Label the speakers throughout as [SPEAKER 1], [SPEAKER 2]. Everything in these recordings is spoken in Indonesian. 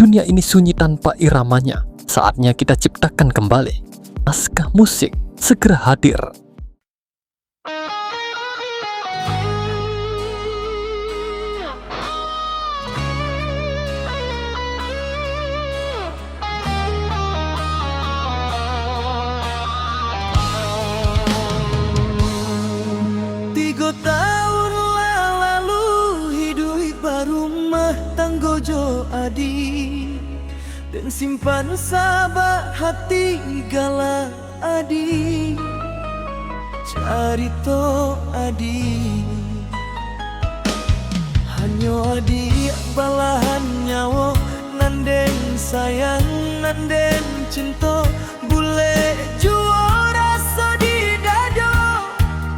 [SPEAKER 1] Dunia ini sunyi tanpa iramanya. Saatnya kita ciptakan kembali. Naskah musik segera hadir.
[SPEAKER 2] Tahun lalu hidup barumah tanggojo adi dan simpan sabar hati galak adi carito adi hanyo adi balahan nyawa nanden sayang nanden cinta bule juara rasa di dado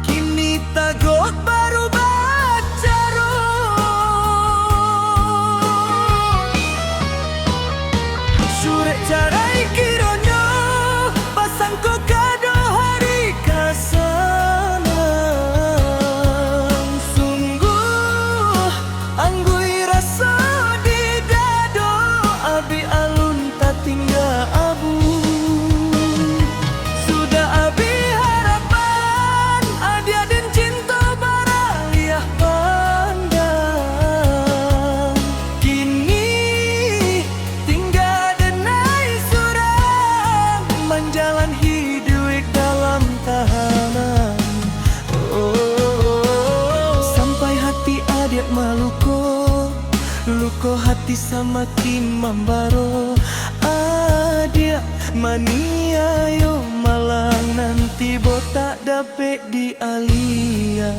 [SPEAKER 2] kini tagot baru bacaro surek carai kironyo pasang ko kado hari kasanang sungguh anggui rasa di dado abi alun tak tinggal abu sudah abi harapan adia dan cinta baraliah pandang kini tinggal denai suram menjalan hidup dalam tahanan sampai hati adik maluko luko hati semakin membaro adik mania yo malang nanti botak dapet di alia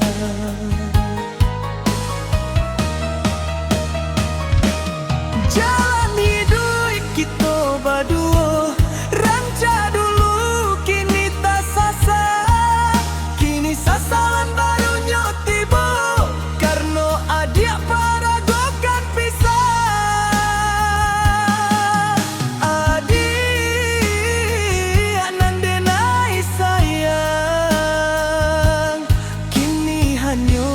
[SPEAKER 2] jalan hidup kita berdua ranca dulu kini tak sasa kini sasaran barunya tiba karena adik paragokan pisah adik nandenai sayang kini hanya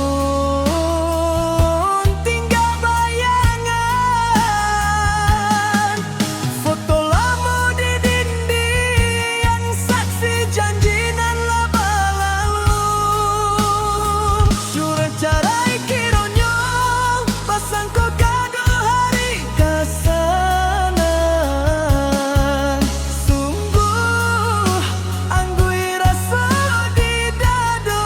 [SPEAKER 2] tinggal bayangan foto lama di dinding yang saksi janji nan laba lalu surat carai kironyo pasang ko kado hari kasanang sungguh anggui rasa di dado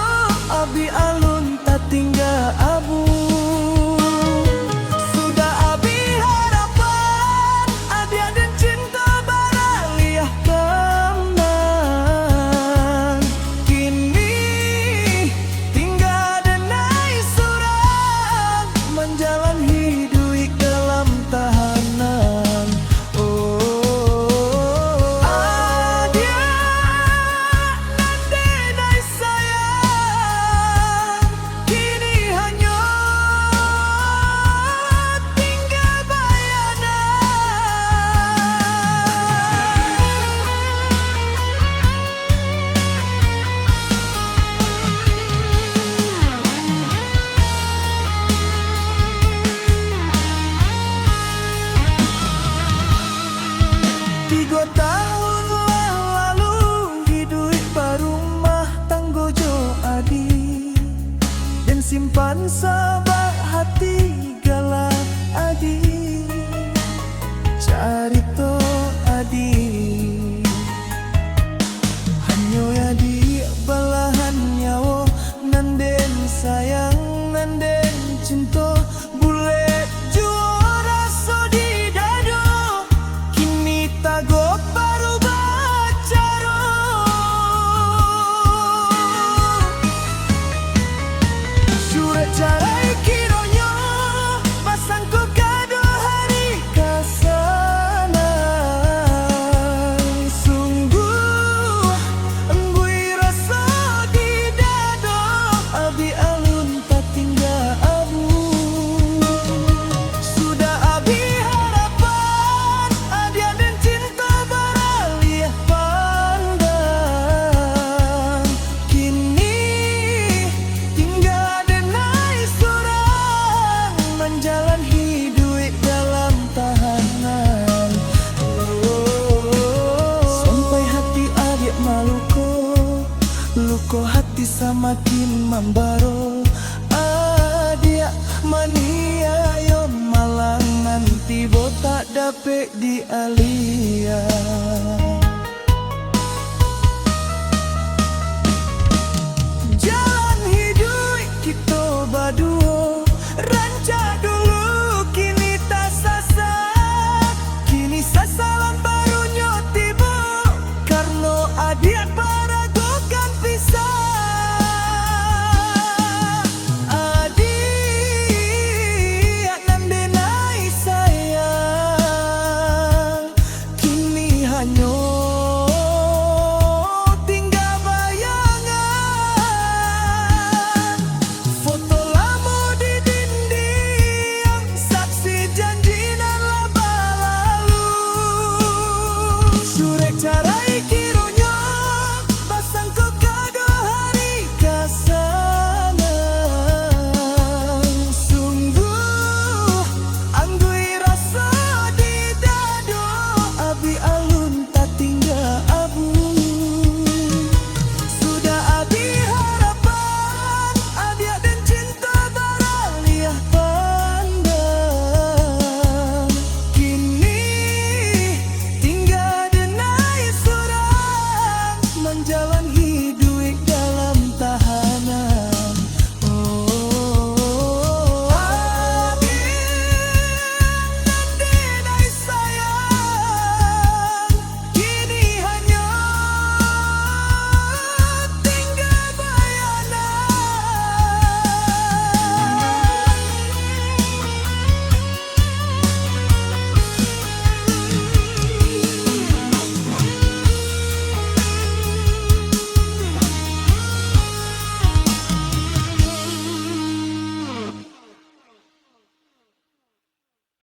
[SPEAKER 2] abi alun tak tinggal abu sudah abi harapan adia dan cinta baraliah kembang kini tinggal denai suram menjalan hidup dalam tahanan adia nandenai sayang kini hanya tinggal bayangan Tiga tahun lalu hidup barumah tanggojo adi dan simpan sabar hati galak adi carito adi hanyo adi balahan nyawa nanden sayang nanden cinta bule juara rasa di dado kini tagot baru bacaro surat carai hati semakin membaro. Dia mania yo malang nanti bo tak dapet di alia.